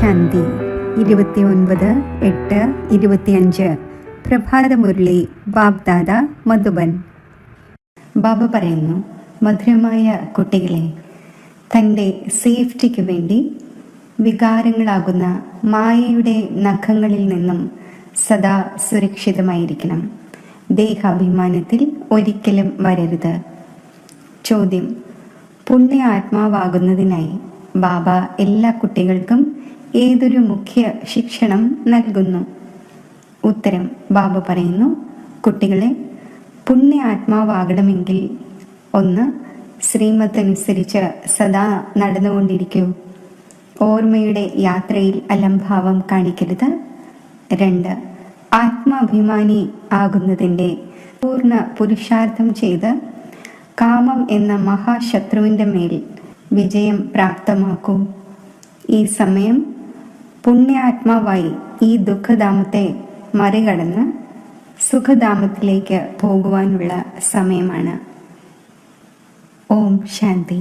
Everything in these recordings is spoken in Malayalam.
ശാന്തി 29/8/25 പ്രഭാതമുരളി ബാബ്ദാദ മധുബൻ. ബാബ പറയുന്നു, മധുരമായ കുട്ടികളെ, തൻ്റെ സേഫ്റ്റിക്ക് വേണ്ടി വികാരങ്ങളാകുന്ന മായയുടെ നഖങ്ങളിൽ നിന്നും സദാ സുരക്ഷിതമായിരിക്കണം. ദേഹാഭിമാനത്തിൽ ഒരിക്കലും വരരുത്. ചോദ്യം: പുണ്യ ആത്മാവാകുന്നതിനായി ബാബ എല്ലാ കുട്ടികൾക്കും ഏതൊരു മുഖ്യ ശിക്ഷണം നൽകുന്നു? ഉത്തരം: ബാബ പറയുന്നു, കുട്ടികളെ, പുണ്യ ആത്മാവാകണമെങ്കിൽ 1. ശ്രീമത്തനുസരിച്ച് സദാ നടന്നുകൊണ്ടിരിക്കൂ. ഓർമ്മയുടെ യാത്രയിൽ അലംഭാവം കാണിക്കരുത്. 2. ആത്മാഭിമാനി ആകുന്നതിൻ്റെ പൂർണ്ണ പുരുഷാർത്ഥം ചെയ്ത് കാമം എന്ന മഹാശത്രുവിൻ്റെ മേൽ വിജയം പ്രാപ്തമാക്കൂ. ഈ സമയം പുണ്യാത്മാവായി ഈ ദുഃഖധാമത്തെ മറികടന്ന് സുഖധാമത്തിലേക്ക് പോകുവാനുള്ള സമയമാണ്. ഓം ശാന്തി.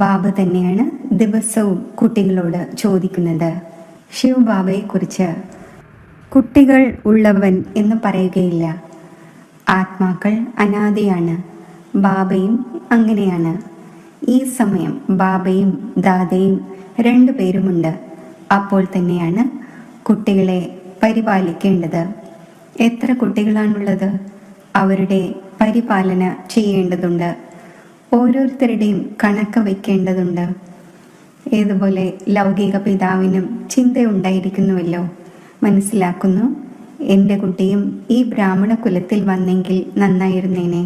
ബാബ തന്നെയാണ് ദിവസവും കുട്ടികളോട് ചോദിക്കുന്നത്. ശിവ് ബാബയെക്കുറിച്ച് കുട്ടികൾ ഉള്ളവൻ എന്ന് പറയുകയില്ല. ആത്മാക്കൾ അനാദിയാണ്. ബാബയും അങ്ങനെയാണ്. ഈ സമയം ബാബയും ദാദയും 2 പേരുമുണ്ട്. അപ്പോൾ തന്നെയാണ് കുട്ടികളെ പരിപാലിക്കേണ്ടത്. എത്ര കുട്ടികളാണുള്ളത്? അവരുടെ പരിപാലന ചെയ്യേണ്ടതുണ്ട്. ഓരോരുത്തരുടെയും കണക്ക് വയ്ക്കേണ്ടതുണ്ട്. ഏതുപോലെ ലൗകിക പിതാവിനും ചിന്തയുണ്ടായിരിക്കുന്നുവല്ലോ. മനസ്സിലാക്കുന്നു, എൻ്റെ കുട്ടിയും ഈ ബ്രാഹ്മണ കുലത്തിൽ വന്നെങ്കിൽ നന്നായിരുന്നേനെ.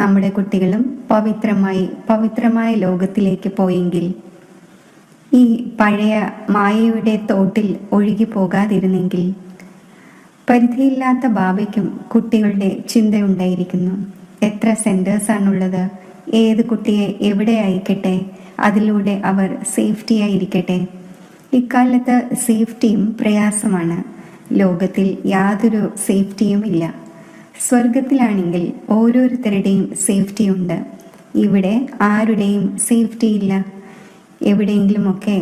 നമ്മുടെ കുട്ടികളും പവിത്രമായ ലോകത്തിലേക്ക് പോയെങ്കിൽ, ഈ പഴയ മായയുടെ തോട്ടിൽ ഒഴുകി പോകാതിരുന്നെങ്കിൽ. പരിധിയില്ലാത്ത ബാബയ്ക്കും കുട്ടികളുടെ ചിന്തയുണ്ടായിരിക്കുന്നു. എത്ര സെന്റേഴ്സാണുള്ളത്? ഏത് കുട്ടിയെ എവിടെ അയക്കട്ടെ, അതിലൂടെ അവർ സേഫ്റ്റിയായിരിക്കട്ടെ. ഇക്കാലത്ത് സേഫ്റ്റിയും പ്രയാസമാണ്. ലോകത്തിൽ യാതൊരു സേഫ്റ്റിയുമില്ല. സ്വർഗത്തിലാണെങ്കിൽ ഓരോരുത്തരുടെയും സേഫ്റ്റിയുണ്ട്. ഇവിടെ ആരുടെയും സേഫ്റ്റി ഇല്ല. എവിടെയെങ്കിലുമൊക്കെ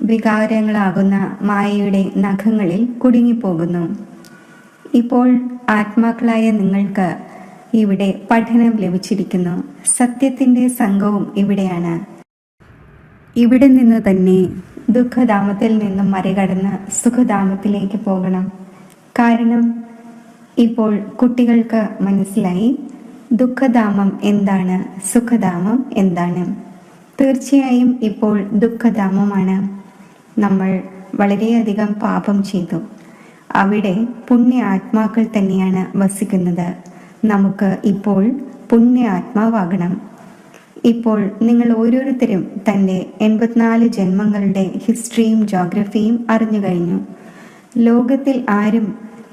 വികാരങ്ങളാകുന്ന മായയുടെ നഖങ്ങളിൽ കുടുങ്ങിപ്പോകുന്നു. ഇപ്പോൾ ആത്മാക്കളായ നിങ്ങൾക്ക് ഇവിടെ പഠനം ലഭിച്ചിരിക്കുന്നു. സത്യത്തിൻ്റെ സംഘവും ഇവിടെയാണ്. ഇവിടെ നിന്ന് തന്നെ ദുഃഖധാമത്തിൽ നിന്നും മറികടന്ന് സുഖധാമത്തിലേക്ക് പോകണം. കാരണം ഇപ്പോൾ കുട്ടികൾക്ക് മനസ്സിലായി ദുഃഖധാമം എന്താണ്, സുഖധാമം എന്താണ്. തീർച്ചയായും ഇപ്പോൾ ദുഃഖധാമമാണ്. നമ്മൾ വളരെയധികം പാപം ചെയ്തു. അവിടെ പുണ്യ ആത്മാക്കൾ തന്നെയാണ് വസിക്കുന്നത്. നമുക്ക് ഇപ്പോൾ പുണ്യ ആത്മാവാകണം. ഇപ്പോൾ നിങ്ങൾ ഓരോരുത്തരും തൻ്റെ 84 ജന്മങ്ങളുടെ ഹിസ്റ്ററിയും ജോഗ്രഫിയും അറിഞ്ഞു കഴിഞ്ഞു. ലോകത്തിൽ ആരും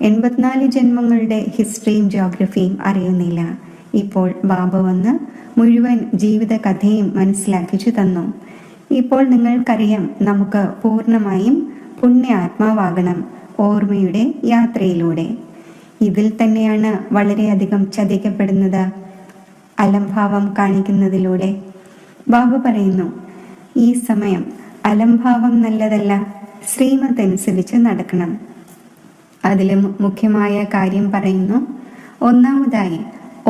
84 ജന്മങ്ങളുടെ ഹിസ്റ്ററിയും ജോഗ്രഫിയും അറിയുന്നില്ല. ഇപ്പോൾ ബാബ വന്ന് മുഴുവൻ ജീവിത കഥയും മനസ്സിലാക്കിച്ചു തന്നു. ഇപ്പോൾ നിങ്ങൾക്കറിയാം, നമുക്ക് പൂർണ്ണമായും പുണ്യ ആത്മാവാകണം ഓർമ്മയുടെ യാത്രയിലൂടെ. ഇതിൽ തന്നെയാണ് വളരെയധികം ചതിക്കപ്പെടുന്നത്, അലംഭാവം കാണിക്കുന്നതിലൂടെ. ബാബ പറയുന്നു, ഈ സമയം അലംഭാവം നല്ലതല്ല. ശ്രീമത്തനുസരിച്ച് നടക്കണം. അതിലും മുഖ്യമായ കാര്യം പറയുന്നു. ഒന്നാമതായി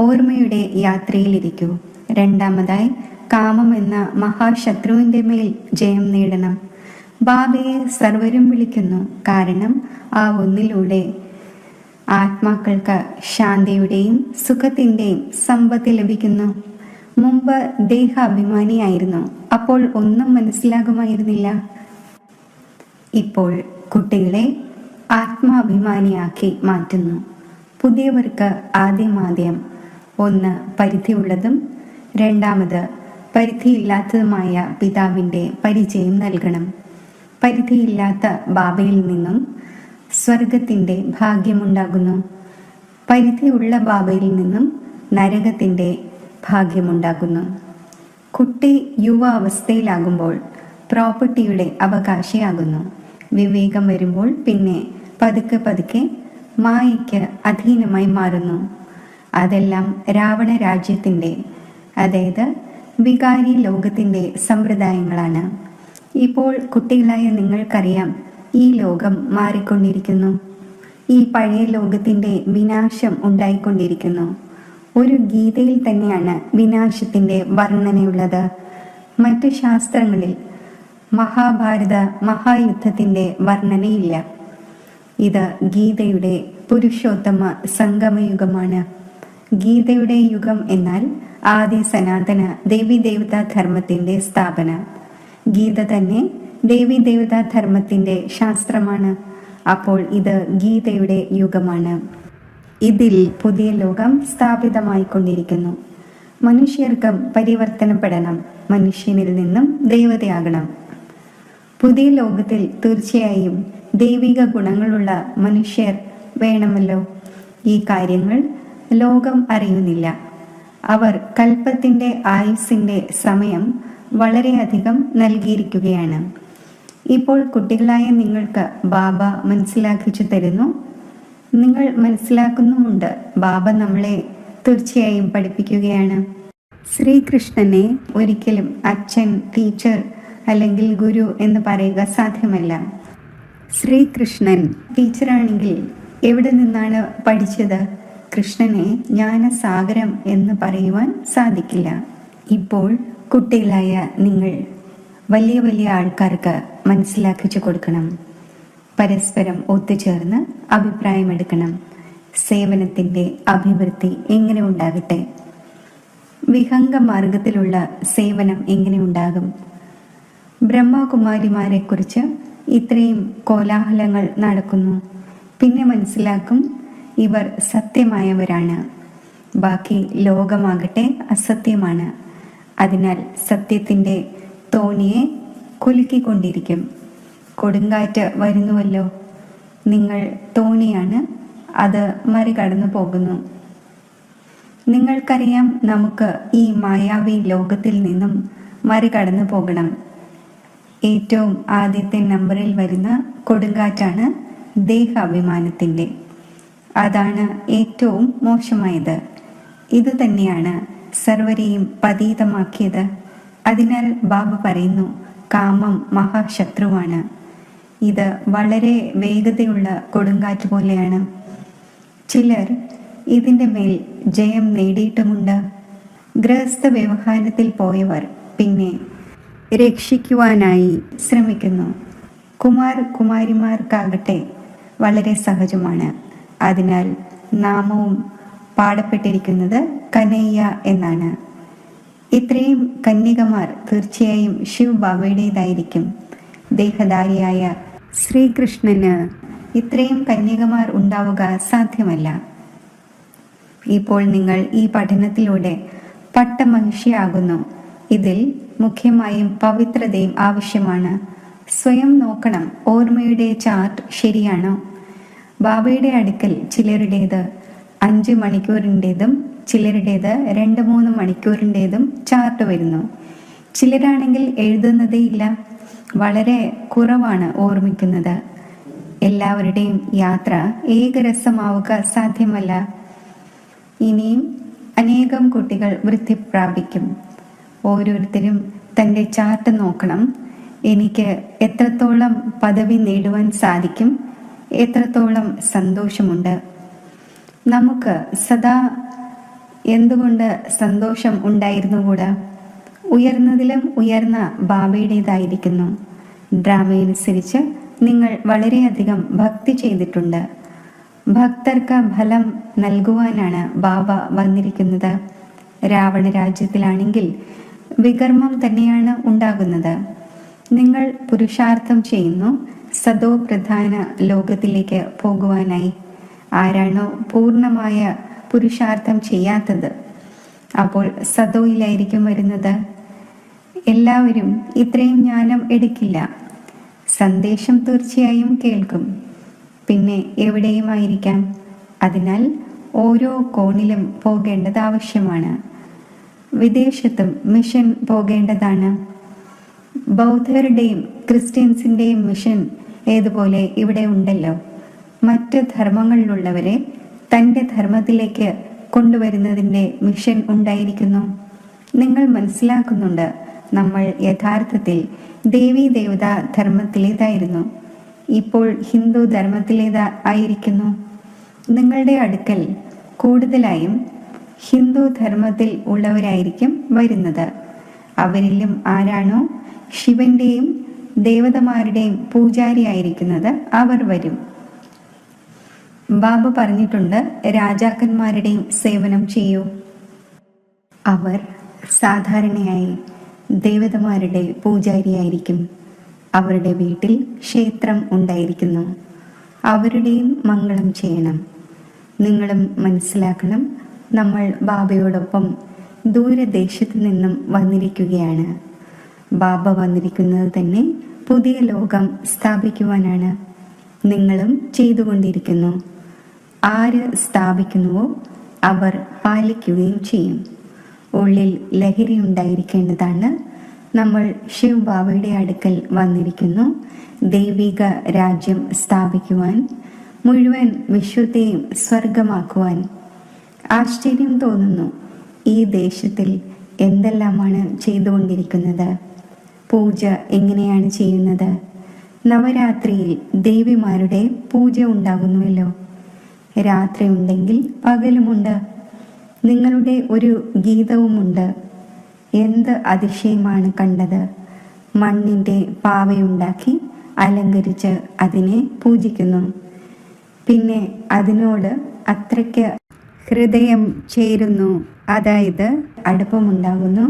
ഓർമ്മയുടെ യാത്രയിലിരിക്കൂ. രണ്ടാമതായി കാമം എന്ന മഹാശത്രുവിൻ്റെ മേൽ ജയം നേടണം. ബാബയെ സർവരും വിളിക്കുന്നു. കാരണം ആ ഒന്നിലൂടെ ആത്മാക്കൾക്ക് ശാന്തിയുടെയും സുഖത്തിൻ്റെയും സമ്പത്ത് ലഭിക്കുന്നു. മുമ്പ് ദേഹാഭിമാനിയായിരുന്നു. അപ്പോൾ ഒന്നും മനസ്സിലാകുമായിരുന്നില്ല. ഇപ്പോൾ കുട്ടികളെ ആത്മാഭിമാനിയാക്കി മാറ്റുന്നു. പുതിയവർക്ക് ആദ്യം 1 പരിധിയുള്ളതും 2 പരിധിയില്ലാത്തതുമായ പിതാവിൻ്റെ പരിചയം നൽകണം. പരിധിയില്ലാത്ത ബാബയിൽ നിന്നും സ്വർഗത്തിൻ്റെ ഭാഗ്യമുണ്ടാകുന്നു. പരിധിയുള്ള ബാബയിൽ നിന്നും നരകത്തിൻ്റെ ഭാഗ്യമുണ്ടാകുന്നു. കുട്ടി യുവ അവസ്ഥയിലാകുമ്പോൾ പ്രോപ്പർട്ടിയുടെ അവകാശിയാകുന്നു. വിവേകം വരുമ്പോൾ പിന്നെ പതുക്കെ മായയ്ക്ക് അധീനമായി മാറുന്നു. അതെല്ലാം രാവണ രാജ്യത്തിൻ്റെ, അതായത് വികാരി ലോകത്തിൻ്റെ സമ്പ്രദായങ്ങളാണ്. ഇപ്പോൾ കുട്ടികളായ നിങ്ങൾക്കറിയാം, ഈ ലോകം മാറിക്കൊണ്ടിരിക്കുന്നു. ഈ പഴയ ലോകത്തിൻ്റെ വിനാശം ഉണ്ടായിക്കൊണ്ടിരിക്കുന്നു. ഒരു ഗീതയിൽ തന്നെയാണ് വിനാശത്തിൻ്റെ വർണ്ണനയുള്ളത്. മറ്റ് ശാസ്ത്രങ്ങളിൽ മഹാഭാരത മഹായുദ്ധത്തിൻ്റെ വർണ്ണനയില്ല. ഇത് ഗീതയുടെ പുരുഷോത്തമ സംഗമയുഗമാണ്. ഗീതയുടെ യുഗം എന്നാൽ ആദി സനാതന ദേവീദേവതാ ധർമ്മത്തിൻ്റെ സ്ഥാപന. ഗീത തന്നെ ദേവീദേവതാ ധർമ്മത്തിൻ്റെ ശാസ്ത്രമാണ്. അപ്പോൾ ഇത് ഗീതയുടെ യുഗമാണ്. ഇതിൽ പുതിയ ലോകം സ്ഥാപിതമായിക്കൊണ്ടിരിക്കുന്നു. മനുഷ്യർക്കും പരിവർത്തനപ്പെടണം, മനുഷ്യനിൽ നിന്നും ദേവതയാകണം. പുതിയ ലോകത്തിൽ തീർച്ചയായും ദൈവിക ഗുണങ്ങളുള്ള മനുഷ്യർ വേണമല്ലോ. ഈ കാര്യങ്ങൾ ലോകം അറിയുന്നില്ല. അവർ കൽപ്പത്തിൻ്റെ ആയുസ്സിൻ്റെ സമയം വളരെയധികം നൽകിയിരിക്കുകയാണ്. ഇപ്പോൾ കുട്ടികളായ നിങ്ങൾക്ക് ബാബ മനസ്സിലാക്കിച്ചു തരുന്നു. നിങ്ങൾ മനസ്സിലാക്കുന്നുമുണ്ട്. ബാബ നമ്മളെ തീർച്ചയായും പഠിപ്പിക്കുകയാണ്. ശ്രീകൃഷ്ണനെ ഒരിക്കലും അച്ഛൻ, ടീച്ചർ അല്ലെങ്കിൽ ഗുരു എന്ന് പറയുക സാധ്യമല്ല. ശ്രീകൃഷ്ണൻ ടീച്ചറാണെങ്കിൽ എവിടെ നിന്നാണ് പഠിച്ചത്? കൃഷ്ണനെ ജ്ഞാനസാഗരം എന്ന് പറയുവാൻ സാധിക്കില്ല. ഇപ്പോൾ കുട്ടികളായ നിങ്ങൾ വലിയ വലിയ ആൾക്കാർക്ക് മനസ്സിലാക്കിച്ചു കൊടുക്കണം. പരസ്പരം ഒത്തുചേർന്ന് അഭിപ്രായമെടുക്കണം. സേവനത്തിൻ്റെ അഭിവൃദ്ധി എങ്ങനെ ഉണ്ടാകട്ടെ? വിഹംഗ മാർഗത്തിലുള്ള സേവനം എങ്ങനെ ഉണ്ടാകും? ബ്രഹ്മകുമാരിമാരെക്കുറിച്ച് ഇത്രയും കോലാഹലങ്ങൾ നടക്കുന്നു. പിന്നെ മനസ്സിലാക്കും ഇവർ സത്യമായവരാണ്. ബാക്കി ലോകമാകട്ടെ അസത്യമാണ്. അതിനാൽ സത്യത്തിൻ്റെ തോണിയെ കുലുക്കിക്കൊണ്ടിരിക്കും. കൊടുങ്കാറ്റ് വരുന്നുവല്ലോ. നിങ്ങൾ തോണിയാണ്, അത് മറികടന്നു പോകുന്നു. നിങ്ങൾക്കറിയാം, നമുക്ക് ഈ മായാവി ലോകത്തിൽ നിന്നും മറികടന്നു പോകണം. ഏറ്റവും ആദ്യത്തെ നമ്പറിൽ വരുന്ന കൊടുങ്കാറ്റാണ് ദേഹാഭിമാനത്തിൻ്റെ. അതാണ് ഏറ്റവും മോശമായത്. ഇത് തന്നെയാണ് സർവരെയും പതീതമാക്കിയത്. അതിനാൽ ബാബ പറയുന്നു, കാമം മഹാശത്രുവാണ്. ഇത് വളരെ വേഗതയുള്ള കൊടുങ്കാറ്റ് പോലെയാണ്. ചിലർ ഇതിൻ്റെ മേൽ ജയം നേടിയിട്ടുമുണ്ട്. ഗൃഹസ്ഥ വ്യവഹാരത്തിൽ പോയവർ പിന്നെ രക്ഷിക്കുവാനായി ശ്രമിക്കുന്നു. കുമാരിമാർക്കാകട്ടെ വളരെ സഹജമാണ്. അതിനാൽ നാമവും പാടപ്പെട്ടിരിക്കുന്നത് കനയ്യ എന്നാണ്. ഇത്രയും കന്യകമാർ തീർച്ചയായും ശിവ് ബാബയുടേതായിരിക്കും. ദേഹധാരിയായ ശ്രീകൃഷ്ണന് ഇത്രയും കന്യകമാർ ഉണ്ടാവുക സാധ്യമല്ല. ഇപ്പോൾ നിങ്ങൾ ഈ പഠനത്തിലൂടെ പട്ടമഹിഷിയാകുന്നു. ഇതിൽ മുഖ്യമായും പവിത്രതയും ആവശ്യമാണ്. സ്വയം നോക്കണം, ഓർമ്മയുടെ ചാർട്ട് ശരിയാണോ? ബാബയുടെ അടുക്കൽ ചിലരുടേത് 5 മണിക്കൂറിൻ്റെതും ചിലരുടേത് 2-3 മണിക്കൂറിൻ്റെതും ചാർട്ട് വരുന്നു. ചിലരാണെങ്കിൽ എഴുതുന്നതേ ഇല്ല. വളരെ കുറവാണ് ഓർമ്മിക്കുന്നത്. എല്ലാവരുടെയും യാത്ര ഏകരസമാവുക സാധ്യമല്ല. ഇനിയും അനേകം കുട്ടികൾ വൃത്തി പ്രാപിക്കും. ഓരോരുത്തരും തൻ്റെ ചാർട്ട് നോക്കണം. എനിക്ക് എത്രത്തോളം പദവി നേടുവാൻ സാധിക്കും, എത്രത്തോളം സന്തോഷമുണ്ട്. നമുക്ക് സദാ എന്തുകൊണ്ട് സന്തോഷം ഉണ്ടായിരുന്നുകൂടാ? ഉയർന്നതിലും ഉയർന്ന ബാബയുടേതായിരിക്കുന്നു. ഡ്രാമയനുസരിച്ച് നിങ്ങൾ വളരെയധികം ഭക്തി ചെയ്തിട്ടുണ്ട്. ഭക്തർക്ക് ഫലം നൽകുവാനാണ് ബാബ വന്നിരിക്കുന്നത്. രാവണ രാജ്യത്തിലാണെങ്കിൽ വികർമ്മം തന്നെയാണ് ഉണ്ടാകുന്നത്. നിങ്ങൾ പുരുഷാർത്ഥം ചെയ്യുന്നു സദോ പ്രധാന ലോകത്തിലേക്ക് പോകുവാനായി. ആരാണോ പൂർണ്ണമായ പുരുഷാർത്ഥം ചെയ്യാത്തത്, അപ്പോൾ സദോയിലായിരിക്കും വരുന്നത്. എല്ലാവരും ഇത്രയും ജ്ഞാനം എടുക്കില്ല. സന്ദേശം തീർച്ചയായും കേൾക്കും, പിന്നെ എവിടെയുമായിരിക്കാം. അതിനാൽ ഓരോ കോണിലും പോകേണ്ടത് ആവശ്യമാണ്. വിദേശത്തും മിഷൻ പോകേണ്ടതാണ്. ബൗദ്ധരുടെയും ക്രിസ്ത്യൻസിൻ്റെയും മിഷൻ ഏതുപോലെ ഇവിടെ ഉണ്ടല്ലോ. മറ്റ് ധർമ്മങ്ങളിലുള്ളവരെ തൻ്റെ ധർമ്മത്തിലേക്ക് കൊണ്ടുവരുന്നതിൻ്റെ മിഷൻ ഉണ്ടായിരിക്കുന്നു. നിങ്ങൾ മനസ്സിലാക്കുന്നുണ്ട്, നമ്മൾ യഥാർത്ഥത്തിൽ ദേവീ ദേവതാ ധർമ്മത്തിലേതായിരുന്നു. ഇപ്പോൾ ഹിന്ദു ധർമ്മത്തിലേതാ ആയിരിക്കുന്നു. നിങ്ങളുടെ അടുക്കൽ കൂടുതലായും ഹിന്ദു ധർമ്മത്തിൽ ഉള്ളവരായിരിക്കും വരുന്നത്. അവരിലും ആരാണോ ശിവന്റെയും ദേവതമാരുടെയും പൂജാരിയായിരിക്കുന്നത് അവർ വരും. ബാബ പറഞ്ഞിട്ടുണ്ട്, രാജാക്കന്മാരുടെയും സേവനം ചെയ്യൂ. അവർ സാധാരണയായി ദേവതമാരുടെ പൂജാരിയായിരിക്കും. അവരുടെ വീട്ടിൽ ക്ഷേത്രം ഉണ്ടായിരിക്കുന്നു. അവരുടെയും മംഗളം ചെയ്യണം. നിങ്ങളും മനസ്സിലാക്കണം, നമ്മൾ ബാബയോടൊപ്പം ദൂരദേശത്തു നിന്നും വന്നിരിക്കുകയാണ്. ബാബ വന്നിരിക്കുന്നത് തന്നെ പുതിയ ലോകം സ്ഥാപിക്കുവാനാണ്. നിങ്ങളും ചെയ്തുകൊണ്ടിരിക്കുന്നു. ആര് സ്ഥാപിക്കുന്നുവോ അവർ പാലിക്കുകയും ചെയ്യും. ഉള്ളിൽ ലഹരി ഉണ്ടായിരിക്കേണ്ടതാണ്. നമ്മൾ ശിവ് ബാബയുടെ അടുക്കൽ വന്നിരിക്കുന്നു ദൈവിക രാജ്യം സ്ഥാപിക്കുവാൻ, മുഴുവൻ വിശ്വത്തെയും സ്വർഗമാക്കുവാൻ. ആശ്ചര്യം തോന്നുന്നു, ഈ ദേശത്തിൽ എന്തെല്ലാമാണ് ചെയ്തുകൊണ്ടിരിക്കുന്നത്. പൂജ എങ്ങനെയാണ് ചെയ്യുന്നത്? നവരാത്രിയിൽ ദേവിമാരുടെ പൂജ ഉണ്ടാകുന്നുവല്ലോ. രാത്രി ഉണ്ടെങ്കിൽ പകലുമുണ്ട്. നിങ്ങളുടെ ഒരു ഗീതവുമുണ്ട്. എന്ത് അതിശയമാണ് കണ്ടത്! മണ്ണിൻ്റെ പാവയുണ്ടാക്കി അലങ്കരിച്ച് അതിനെ പൂജിക്കുന്നു. പിന്നെ അതിനോട് അത്രയ്ക്ക് ഹൃദയം ചേരുന്നു, അതായത് അടുപ്പമുണ്ടാകുന്നു.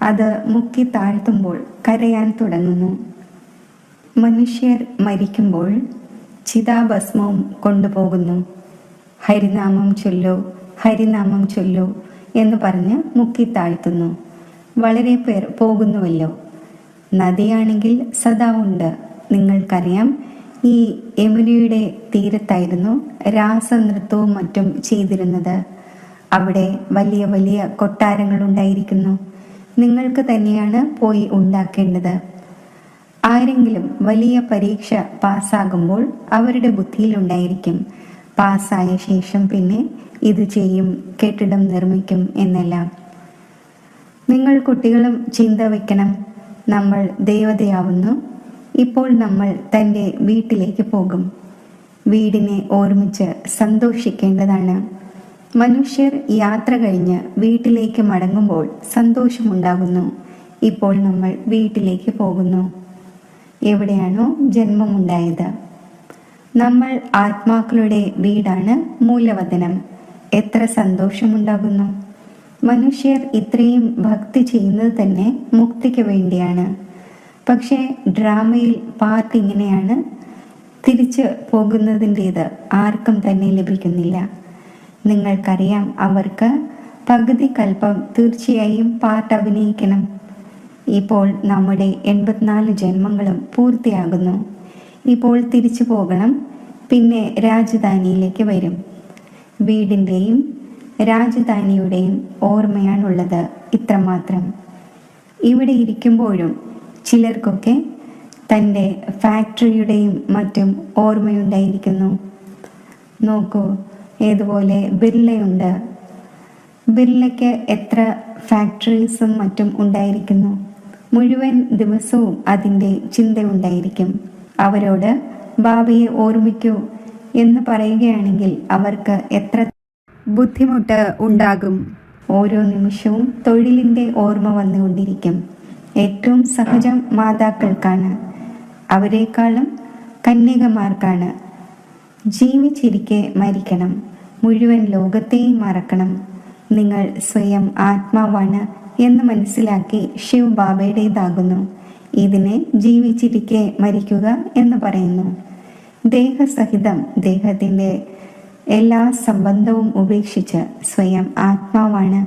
അത് മുക്കി താഴ്ത്തുമ്പോൾ കരയാൻ തുടങ്ങുന്നു. മനുഷ്യർ മരിക്കുമ്പോൾ ചിതാഭസ്മവും കൊണ്ടുപോകുന്നു. ഹരിനാമം ചൊല്ലൂ, ഹരിനാമം ചൊല്ലൂ എന്ന് പറഞ്ഞ് മുക്കി താഴ്ത്തുന്നു. വളരെ പേർ പോകുന്നുവല്ലോ. നദിയാണെങ്കിൽ സദാ ഉണ്ട്. നിങ്ങൾക്കറിയാം, ഈ യമുനയുടെ തീരത്തായിരുന്നു രാസനൃത്തവും മറ്റും ചെയ്തിരുന്നത്. അവിടെ വലിയ വലിയ കൊട്ടാരങ്ങൾ ഉണ്ടായിരിക്കുന്നു. നിങ്ങൾക്ക് തന്നെയാണ് പോയി ഉണ്ടാക്കേണ്ടത്. ആരെങ്കിലും വലിയ പരീക്ഷ പാസ്സാകുമ്പോൾ അവരുടെ ബുദ്ധിയിലുണ്ടായിരിക്കും, പാസ്സായ ശേഷം പിന്നെ ഇത് ചെയ്യും, കെട്ടിടം നിർമ്മിക്കും എന്നെല്ലാം. നിങ്ങൾ കുട്ടികളും ചിന്ത വയ്ക്കണം, നമ്മൾ ദേവതയാവുന്നു. ഇപ്പോൾ നമ്മൾ തൻ്റെ വീട്ടിലേക്ക് പോകും. വീടിനെ ഓർമ്മിച്ച് സന്തോഷിക്കേണ്ടതാണ്. മനുഷ്യർ യാത്ര കഴിഞ്ഞ് വീട്ടിലേക്ക് മടങ്ങുമ്പോൾ സന്തോഷമുണ്ടാകുന്നു. ഇപ്പോൾ നമ്മൾ വീട്ടിലേക്ക് പോകുന്നു. എവിടെയാണോ ജന്മമുണ്ടായത്. നമ്മൾ ആത്മാക്കളുടെ വീടാണ് മൂലവതനം. എത്ര സന്തോഷമുണ്ടാകുന്നു! മനുഷ്യർ ഇത്രയും ഭക്തി ചെയ്യുന്നത് തന്നെ മുക്തിക്ക് വേണ്ടിയാണ്. പക്ഷേ ഡ്രാമയിൽ പാർട്ട് ഇങ്ങനെയാണ്, തിരിച്ചു പോകുന്നതിൻ്റേത് ആർക്കും തന്നെ ലഭിക്കുന്നില്ല. നിങ്ങൾക്കറിയാം, അവർക്ക് പകുതി കൽപ്പം തീർച്ചയായും പാർട്ട് അഭിനയിക്കണം. ഇപ്പോൾ നമ്മുടെ 84 ജന്മങ്ങളും പൂർത്തിയാകുന്നു. ഇപ്പോൾ തിരിച്ചു പോകണം. പിന്നെ രാജധാനിയിലേക്ക് വരും. വീടിൻ്റെയും രാജധാനിയുടെയും ഓർമ്മയാണുള്ളത്. ഇത്രമാത്രം. ഇവിടെ ഇരിക്കുമ്പോഴും ചിലർക്കൊക്കെ തൻ്റെ ഫാക്ടറിയുടെയും മറ്റും ഓർമ്മയുണ്ടായിരിക്കുന്നു. നോക്കൂ, ഏതുപോലെ ബിർളയുണ്ട്. ബിർളയ്ക്ക് എത്ര ഫാക്ടറീസും മറ്റും ഉണ്ടായിരിക്കുന്നു. മുഴുവൻ ദിവസവും അതിൻ്റെ ചിന്തയുണ്ടായിരിക്കും. അവരോട് ബാബയെ ഓർമ്മിക്കൂ എന്ന് പറയുകയാണെങ്കിൽ അവർക്ക് എത്ര ബുദ്ധിമുട്ട് ഉണ്ടാകും. ഓരോ നിമിഷവും തൊഴിലിൻ്റെ ഓർമ്മ വന്നുകൊണ്ടിരിക്കും. ഏറ്റവും സഹജം മാതാക്കൾക്കാണ്. അവരെക്കാളും കന്യകമാർക്കാണ്. ജീവിച്ചിരിക്കെ മരിക്കണം. മുഴുവൻ ലോകത്തെയും മറക്കണം. നിങ്ങൾ സ്വയം ആത്മാവാണ് എന്ന് മനസ്സിലാക്കി ശിവ് ബാബയുടേതാകുന്നു. ഇതിനെ ജീവിച്ചിരിക്കെ മരിക്കുക എന്ന് പറയുന്നു. ദേഹസഹിതം ദേഹത്തിൻ്റെ എല്ലാ സംബന്ധവും ഉപേക്ഷിച്ച് സ്വയം ആത്മാവാണ്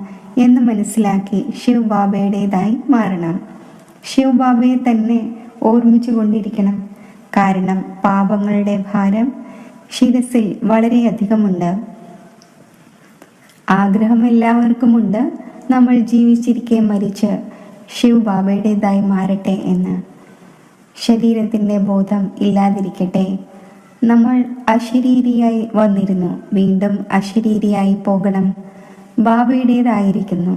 എന്ന് മനസ്സിലാക്കി ശിവ് ബാബയുടേതായി മാറണം. ശിവ് ബാബയെ തന്നെ ഓർമ്മിച്ചു കൊണ്ടിരിക്കണം. കാരണം പാപങ്ങളുടെ ഭാരം ശിരസിൽ വളരെയധികമുണ്ട്. ആഗ്രഹം എല്ലാവർക്കുമുണ്ട്, നമ്മൾ ജീവിച്ചിരിക്കെ മരിച്ച് ശിവ് ബാബയുടേതായി മാറട്ടെ എന്ന്. ശരീരത്തിൻ്റെ ബോധം ഇല്ലാതിരിക്കട്ടെ. നമ്മൾ അശരീരിയായി വന്നിരുന്നു, വീണ്ടും അശരീരിയായി പോകണം. ബാബയുടേതായിരിക്കുന്നു.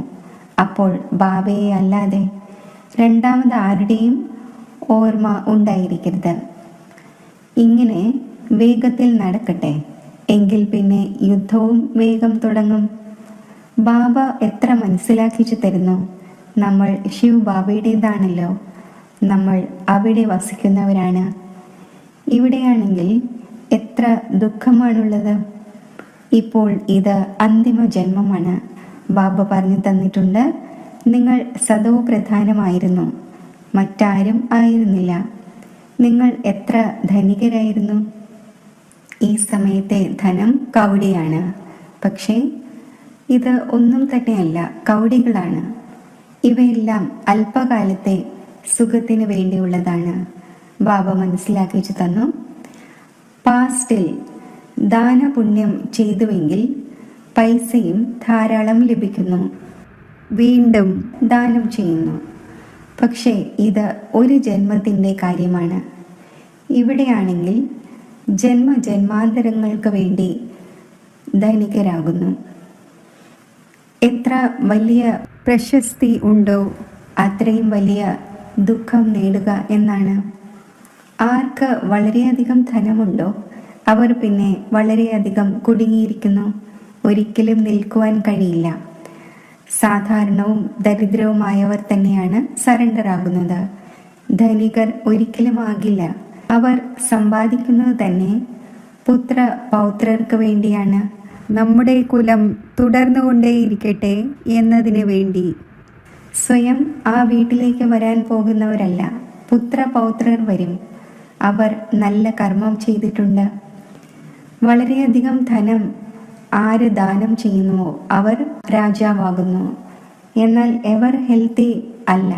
അപ്പോൾ ബാബയെ അല്ലാതെ രണ്ടാമത് ആരുടെയും ഓർമ്മ ഉണ്ടായിരിക്കരുത്. ഇങ്ങനെ വേഗത്തിൽ നടക്കട്ടെ, എങ്കിൽ പിന്നെ യുദ്ധവും വേഗം തുടങ്ങും. ബാബ എത്ര മനസ്സിലാക്കിച്ചു തരുന്നു. നമ്മൾ ശിവ് ബാബയുടേതാണല്ലോ, നമ്മൾ അവിടെ വസിക്കുന്നവരാണ്. ഇവിടെയാണെങ്കിൽ എത്ര ദുഃഖമാണുള്ളത്. ഇപ്പോൾ ഇത് അന്തിമ ജന്മമാണ്. ബാബ പറഞ്ഞു തന്നിട്ടുണ്ട്, നിങ്ങൾ സദോ പ്രധാനമായിരുന്നു, മറ്റാരും ആയിരുന്നില്ല. നിങ്ങൾ എത്ര ധനികരായിരുന്നു. ഈ സമയത്തെ ധനം കൗടിയാണ്. പക്ഷേ ഇത് ഒന്നും തന്നെയല്ല, കൗടികളാണ്. ഇവയെല്ലാം അല്പകാലത്തെ സുഖത്തിന് വേണ്ടിയുള്ളതാണ്. ബാബ മനസ്സിലാക്കിച്ചു തന്നു, പാസ്റ്റിൽ ദാനപുണ്യം ചെയ്തുവെങ്കിൽ പൈസയും ധാരാളം ലഭിക്കുന്നു, വീണ്ടും ദാനം ചെയ്യുന്നു. പക്ഷേ ഇത് ഒരു ജന്മത്തിൻ്റെ കാര്യമാണ്. ഇവിടെയാണെങ്കിൽ ജന്മജന്മാന്തരങ്ങൾക്ക് വേണ്ടി ധനികരാകുന്നു. എത്ര വലിയ പ്രശസ്തി ഉണ്ടോ അത്രയും വലിയ ദുഃഖം നേടുക എന്നാണ്. ആർക്ക് വളരെയധികം ധനമുണ്ടോ അവർ പിന്നെ വളരെയധികം കുടുങ്ങിയിരിക്കുന്നു. ഒരിക്കലും നിൽക്കുവാൻ കഴിയില്ല. സാധാരണവും ദരിദ്രവുമായവർ തന്നെയാണ് സറണ്ടർ ആകുന്നത്. ധനികർ ഒരിക്കലും ആകില്ല. അവർ സമ്പാദിക്കുന്നത് തന്നെ പുത്ര പൗത്രർക്ക് വേണ്ടിയാണ്. നമ്മുടെ കുലം തുടർന്നുകൊണ്ടേയിരിക്കട്ടെ എന്നതിന് വേണ്ടി. സ്വയം ആ വീട്ടിലേക്ക് വരാൻ പോകുന്നവരല്ല, പുത്ര പൗത്രർ വരും. അവർ നല്ല കർമ്മം ചെയ്തിട്ടുണ്ട്. വളരെയധികം ധനം ആര് ദാനം ചെയ്യുന്നുവോ അവർ രാജാവാകുന്നു. എന്നാൽ എവർ ഹെൽത്തി അല്ല.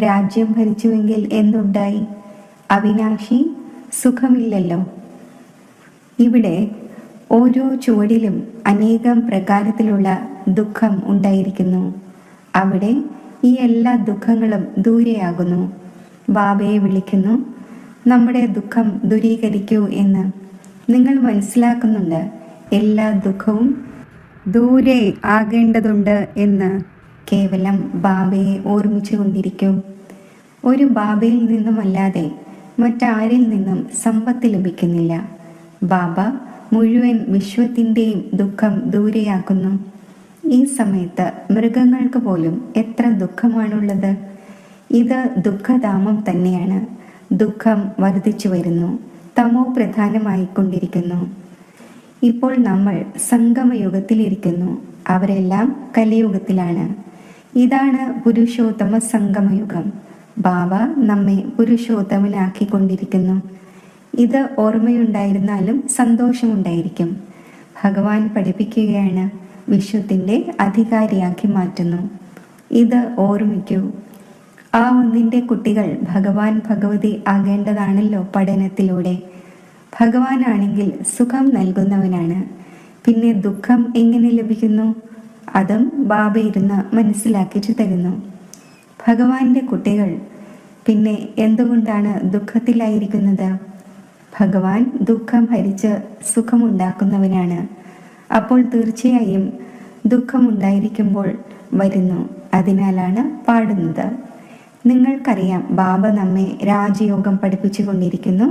രാജ്യം ഭരിച്ചുവെങ്കിൽ എന്തുണ്ടായി? അവിനാശി സുഖമില്ലല്ലോ. ഇവിടെ ഓരോ ചുവടിലും അനേകം പ്രകാരത്തിലുള്ള ദുഃഖം ഉണ്ടായിരിക്കുന്നു. അവിടെ ഈ എല്ലാ ദുഃഖങ്ങളും ദൂരെയാകുന്നു. ബാബയെ വിളിക്കുന്നു, നമ്മുടെ ദുഃഖം ദൂരീകരിക്കൂ എന്ന്. നിങ്ങൾ മനസ്സിലാക്കുന്നുണ്ട് എല്ലാ ദുഃഖവും ദൂരെ ആകേണ്ടതുണ്ട് എന്ന്. കേവലം ബാബയെ ഓർമ്മിച്ചു കൊണ്ടിരിക്കൂ. ഒരു ബാബയിൽ നിന്നുമല്ലാതെ മറ്റാരിൽ നിന്നും സമ്പത്ത് ലഭിക്കുന്നില്ല. ബാബ മുഴുവൻ വിശ്വത്തിൻ്റെയും ദുഃഖം ദൂരെയാക്കുന്നു. ഈ സമയത്ത് മൃഗങ്ങൾക്ക് പോലും എത്ര ദുഃഖമാണുള്ളത്. ഇത് ദുഃഖധാമം തന്നെയാണ്. ദുഃഖം വർദ്ധിച്ചു വരുന്നു, തമോ പ്രധാനമായിക്കൊണ്ടിരിക്കുന്നു. ഇപ്പോൾ നമ്മൾ സംഗമയുഗത്തിലിരിക്കുന്നു. അവരെല്ലാം കലിയുഗത്തിലാണ്. ഇതാണ് പുരുഷോത്തമ സംഗമയുഗം. ബാബ നമ്മെ പുരുഷോത്തമനാക്കിക്കൊണ്ടിരിക്കുന്നു. ഇത് ഓർമ്മയുണ്ടായിരുന്നാലും സന്തോഷമുണ്ടായിരിക്കും. ഭഗവാൻ പഠിപ്പിക്കുകയാണ്, വിശ്വത്തിൻ്റെ അധികാരിയാക്കി മാറ്റുന്നു. ഇത് ഓർമ്മിക്കൂ. ആ ഒന്നിൻ്റെ കുട്ടികൾ ഭഗവാൻ ഭഗവതി ആകേണ്ടതാണല്ലോ പഠനത്തിലൂടെ. ഭഗവാനാണെങ്കിൽ സുഖം നൽകുന്നവനാണ്. പിന്നെ ദുഃഖം എങ്ങനെ ലഭിക്കുന്നു? അതും ബാബ ഇരുന്ന് മനസ്സിലാക്കിച്ചു തരുന്നു. ഭഗവാന്റെ കുട്ടികൾ പിന്നെ എന്തുകൊണ്ടാണ് ദുഃഖത്തിലായിരിക്കുന്നത്? ഭഗവാൻ ദുഃഖം ഹരിച്ച് സുഖമുണ്ടാക്കുന്നവനാണ്. അപ്പോൾ തീർച്ചയായും ദുഃഖമുണ്ടായിരിക്കുമ്പോൾ വരുന്നു. അതിനാലാണ് പാടുന്നത്. നിങ്ങൾക്കറിയാം, ബാബ നമ്മെ രാജയോഗം പഠിപ്പിച്ചു കൊണ്ടിരിക്കുന്നു.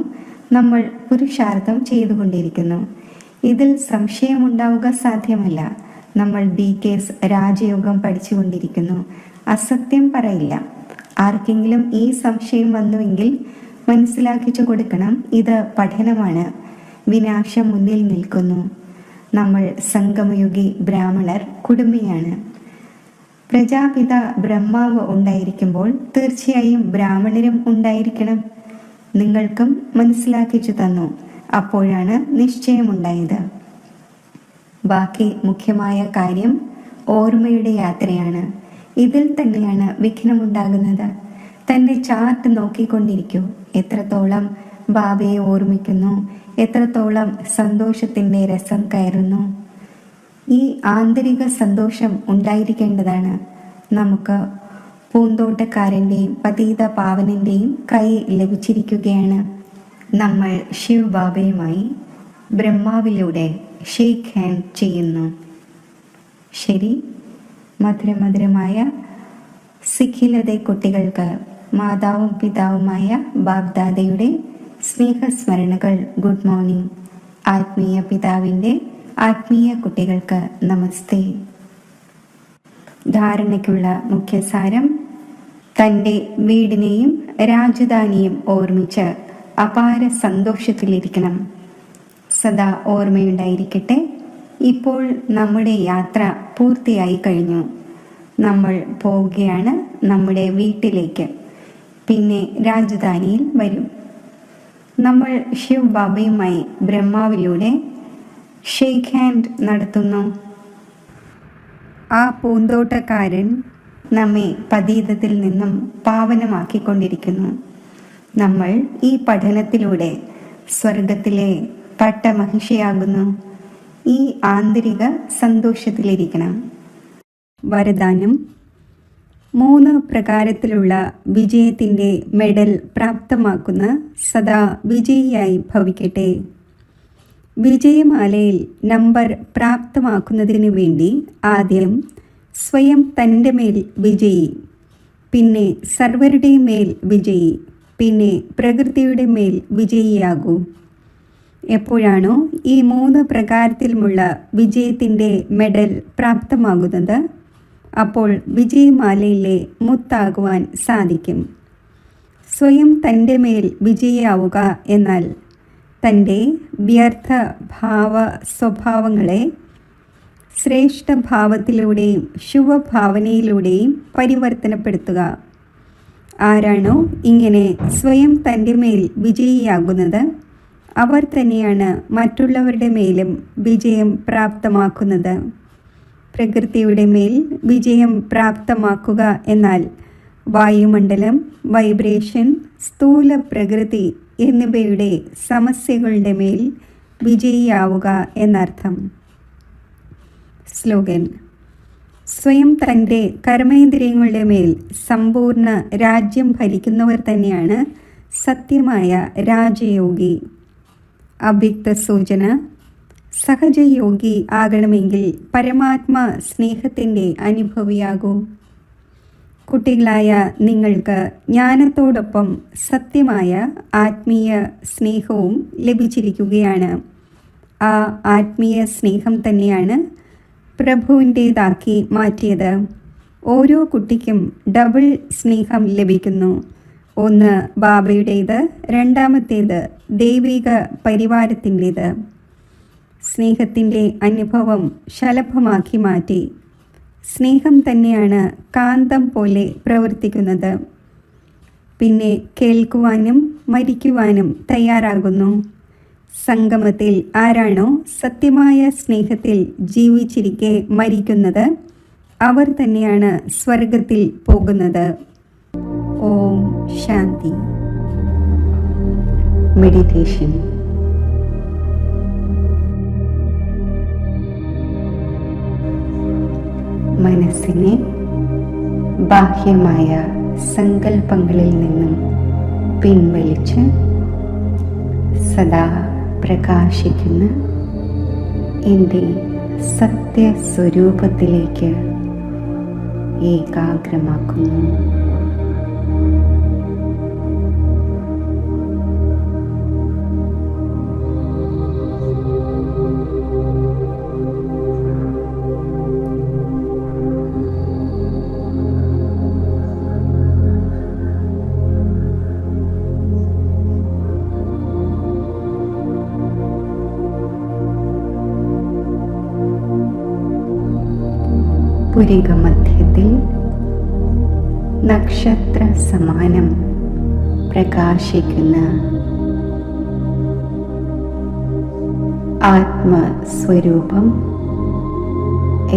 നമ്മൾ പുരുഷാർത്ഥം ചെയ്തുകൊണ്ടിരിക്കുന്നു. ഇതിൽ സംശയമുണ്ടാവുക സാധ്യമല്ല. നമ്മൾ BKS രാജയോഗം പഠിച്ചുകൊണ്ടിരിക്കുന്നു. അസത്യം പറയില്ല. ആർക്കെങ്കിലും ഈ സംശയം വന്നുവെങ്കിൽ മനസ്സിലാക്കിച്ചു കൊടുക്കണം, ഇത് പഠനമാണ്. വിനാശം മുന്നിൽ നിൽക്കുന്നു. നമ്മൾ സംഗമയുഗി ബ്രാഹ്മണർ കുടുംബിയാണ്. പ്രജാപിത ബ്രഹ്മാവ് ഉണ്ടായിരിക്കുമ്പോൾ തീർച്ചയായും ബ്രാഹ്മണരും ഉണ്ടായിരിക്കണം. നിങ്ങൾക്കും മനസ്സിലാക്കിച്ചു തന്നു. അപ്പോഴാണ് നിശ്ചയമുണ്ടായത്. ബാക്കി മുഖ്യമായ കാര്യം ഓർമ്മയുടെ യാത്രയാണ്. ഇതിൽ തന്നെയാണ് വിഘ്നമുണ്ടാകുന്നത്. തൻ്റെ ചാർട്ട് നോക്കിക്കൊണ്ടിരിക്കൂ. എത്രത്തോളം ബാബയെ ഓർമ്മിക്കുന്നു, എത്രത്തോളം സന്തോഷത്തിൻ്റെ രസം കയറുന്നു. ഈ ആന്തരിക സന്തോഷം ഉണ്ടായിരിക്കേണ്ടതാണ്. നമുക്ക് പൂന്തോട്ടക്കാരൻ്റെയും പതീത പാവനൻ്റെയും കൈ ലഭിച്ചിരിക്കുകയാണ്. നമ്മൾ ശിവ് ബാബയുമായി ബ്രഹ്മാവിലൂടെ ഷേക്ക് ഹാൻഡ് ചെയ്യുന്നു. ശരി, മധുരമധുരമായ സിഖിലതെ കുട്ടികൾക്ക് മാതാവും പിതാവുമായ ബാബ്ദാദയുടെ സ്നേഹസ്മരണകൾ. Good morning. ആത്മീയ പിതാവിൻ്റെ ആത്മീയ കുട്ടികൾക്ക് നമസ്തേ. ധാരണയ്ക്കുള്ള മുഖ്യസാരം: തൻ്റെ വീടിനെയും രാജധാനിയും ഓർമ്മിച്ച് അപാര സന്തോഷത്തിലിരിക്കണം. സദാ ഓർമ്മയുണ്ടായിരിക്കട്ടെ, ഇപ്പോൾ നമ്മുടെ യാത്ര പൂർത്തിയായി കഴിഞ്ഞു. നമ്മൾ പോവുകയാണ് നമ്മുടെ വീട്ടിലേക്ക്. പിന്നെ രാജധാനിയിൽ വരും. നമ്മൾ ശിവ് ബാബയുമായി ബ്രഹ്മാവിലൂടെ ഷെയ്ക്ക് ഹാൻഡ് നടത്തുന്നു. ആ പൂന്തോട്ടക്കാരൻ നമ്മെ പതീതത്തിൽ നിന്നും പാവനമാക്കിക്കൊണ്ടിരിക്കുന്നു. നമ്മൾ ഈ പഠനത്തിലൂടെ സ്വർഗത്തിലെ പട്ടമഹിഷയാകുന്നു. ഈ ആന്തരിക സന്തോഷത്തിലിരിക്കണം. വരദാനം: 3 പ്രകാരത്തിലുള്ള വിജയത്തിൻ്റെ മെഡൽ പ്രാപ്തമാക്കുന്ന സദാ വിജയിയായി ഭവിക്കട്ടെ. വിജയമാലയിൽ നമ്പർ പ്രാപ്തമാക്കുന്നതിന് വേണ്ടി ആദ്യം സ്വയം തൻ്റെ മേൽ വിജയി, പിന്നെ സർവരുടെയും മേൽ വിജയി, പിന്നെ പ്രകൃതിയുടെ മേൽ വിജയിയാകൂ. എപ്പോഴാണോ ഈ 3 പ്രകാരത്തിലുമുള്ള വിജയത്തിൻ്റെ മെഡൽ പ്രാപ്തമാകുന്നത്, അപ്പോൾ വിജയമാലയിലെ മുത്താകുവാൻ സാധിക്കും. സ്വയം തൻ്റെ മേൽ വിജയിയാവുക എന്നാൽ തൻ്റെ വ്യർത്ഥ ഭാവ സ്വഭാവങ്ങളെ ശ്രേഷ്ഠഭാവത്തിലൂടെയും ശുഭഭാവനയിലൂടെയും പരിവർത്തനപ്പെടുത്തുക. ആരാണോ ഇങ്ങനെ സ്വയം തൻ്റെ മേൽ വിജയിയാകുന്നത്, അവർ തന്നെയാണ് മറ്റുള്ളവരുടെ മേലും വിജയം പ്രാപ്തമാക്കുന്നത്. പ്രകൃതിയുടെ മേൽ വിജയം പ്രാപ്തമാക്കുക എന്നാൽ വായുമണ്ഡലം, വൈബ്രേഷൻ, സ്ഥൂല പ്രകൃതി എന്നിവയുടെ സമസ്യകളുടെ മേൽ വിജയിയാവുക എന്നർത്ഥം. സ്ലോഗൻ: സ്വയം തൻ്റെ കർമ്മേന്ദ്രിയങ്ങളുടെ മേൽ സമ്പൂർണ്ണ രാജ്യം ഭരിക്കുന്നവർ തന്നെയാണ് സത്യമായ രാജയോഗി. അവ്യക്ത സൂചന: സഹജയോഗി ആകണമെങ്കിൽ പരമാത്മാ സ്നേഹത്തിൻ്റെ അനുഭവിയാകൂ. കുട്ടികളായ നിങ്ങൾക്ക് ജ്ഞാനത്തോടൊപ്പം സത്യമായ ആത്മീയ സ്നേഹവും ലഭിച്ചിരിക്കുകയാണ്. ആ ആത്മീയ സ്നേഹം തന്നെയാണ് പ്രഭുവിൻ്റേതാക്കി മാറ്റിയത്. ഓരോ കുട്ടിക്കും ഡബിൾ സ്നേഹം ലഭിക്കുന്നു. ഒന്ന് ബാബയുടേത്, രണ്ടാമത്തേത് ദൈവിക പരിവാരത്തിൻ്റേത്. സ്നേഹത്തിൻ്റെ അനുഭവം ശലഭമാക്കി മാറ്റി. സ്നേഹം തന്നെയാണ് കാന്തം പോലെ പ്രവർത്തിക്കുന്നത്. പിന്നെ കേൾക്കുവാനും മരിക്കുവാനും തയ്യാറാകുന്നു. സംഗമത്തിൽ ആരാണോ സത്യമായ സ്നേഹത്തിൽ ജീവിച്ചിരിക്കെ മരിക്കുന്നത്, അവർ തന്നെയാണ് സ്വർഗത്തിൽ പോകുന്നത്. ഓം ശാന്തി. മെഡിറ്റേഷൻ. മനസ്സിനെ ബാഹ്യമായ സങ്കല്പങ്ങളിൽ നിന്നും പിൻവലിച്ച് സദാ പ്രകാശിക്കുന്ന എൻ്റെ സത്യസ്വരൂപത്തിലേക്ക് ഏകാഗ്രമാക്കുന്നു. പുരികമധ്യത്തിൽ നക്ഷത്ര സമാനം പ്രകാശിക്കുന്ന ആത്മസ്വരൂപം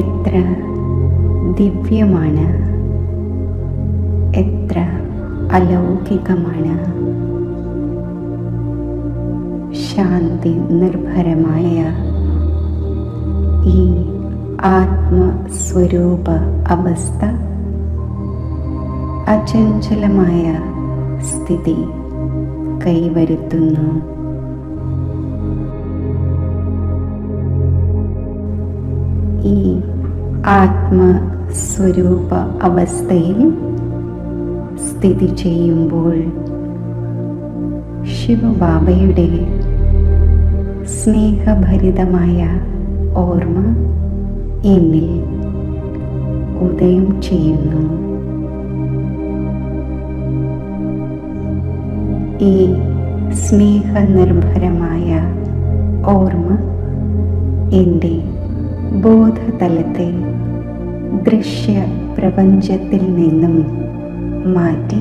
എത്ര ദിവ്യമാണ്, എത്ര അലൗകികമാണ്. ശാന്തി നിർഭരമായ ഈ ആത്മസ്വരൂപ അവസ്ഥ അചഞ്ചലമായ സ്ഥിതി കൈവരുത്തുന്നു. ഈ ആത്മസ്വരൂപ അവസ്ഥയിൽ സ്ഥിതി ചെയ്യുമ്പോൾ ശിവബാബയുടെ സ്നേഹഭരിതമായ ഓർമ്മ എന്നിൽ ഉദയം ചെയ്യുന്നു. ഈ സ്നേഹനിർഭരമായ ഓർമ്മ എൻ്റെ ബോധതലത്തെ ദൃശ്യ പ്രപഞ്ചത്തിൽ നിന്നും മാറ്റി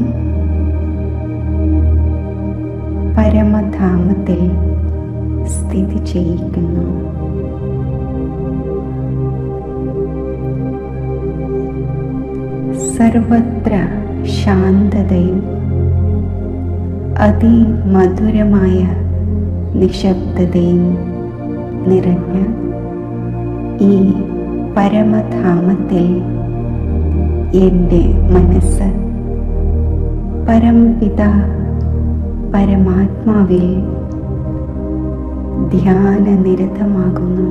പരമധാമത്തിൽ സ്ഥിതി ചെയ്യിക്കുന്നു. സർവത്ര ശാന്തതയും അതിമധുരമായ നിശബ്ദതയും നിറഞ്ഞ ഈ പരമധാമത്തിൽ എൻ്റെ മനസ്സ് പരംപിത പരമാത്മാവിൽ ധ്യാനനിരതമാകുന്നു.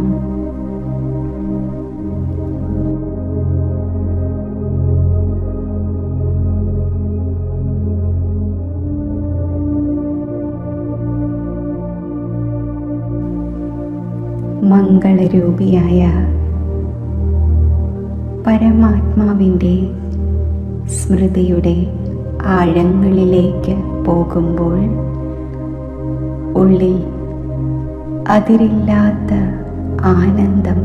മംഗളരൂപിയായ പരമാത്മാവിൻ്റെ സ്മൃതിയുടെ ആഴങ്ങളിലേക്ക് പോകുമ്പോൾ ഉള്ളിൽ അതിരില്ലാത്ത ആനന്ദം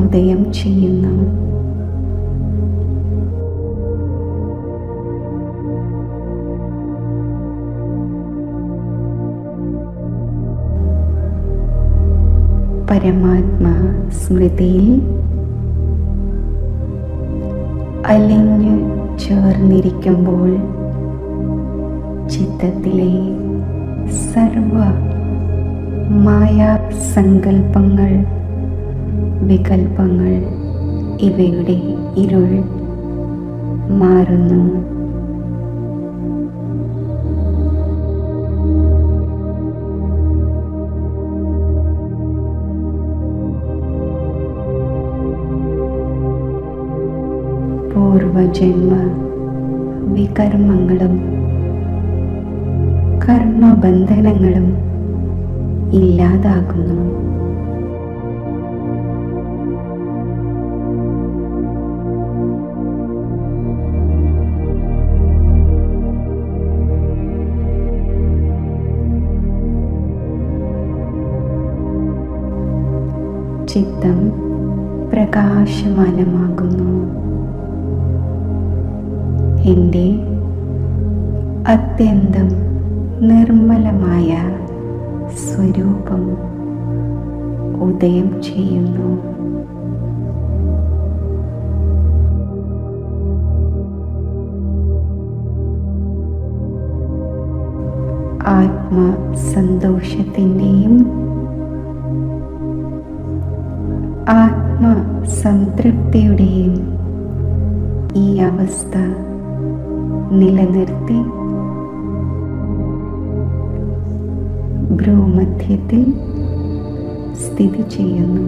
ഉദയം ചെയ്യുന്നു. പരമാത്മാ സ്മൃതിയിൽ അലിഞ്ഞു ചേർന്നിരിക്കുമ്പോൾ ചിത്തത്തിലെ സർവ മായാസങ്കൽപ്പങ്ങൾ, വികൽപ്പങ്ങൾ ഇവയുടെ ഇരുൾ മാറുന്നു. പൂർവജന്മ വികർമ്മങ്ങളും കർമ്മബന്ധനങ്ങളും ഇല്ലാതാകുന്നു. ചിത്തം പ്രകാശമാനമാകുന്നു. എൻ്റെ അത്യന്തം നിർമ്മലമായ സ്വരൂപം ഉദയം ചെയ്യുന്നു. ആത്മസന്തോഷത്തിൻ്റെയും ആത്മസംതൃപ്തിയുടെയും ഈ അവസ്ഥ നിലനിർത്തി ഭ്രൂമധ്യത്തിൽ സ്ഥിതി ചെയ്യുന്നു.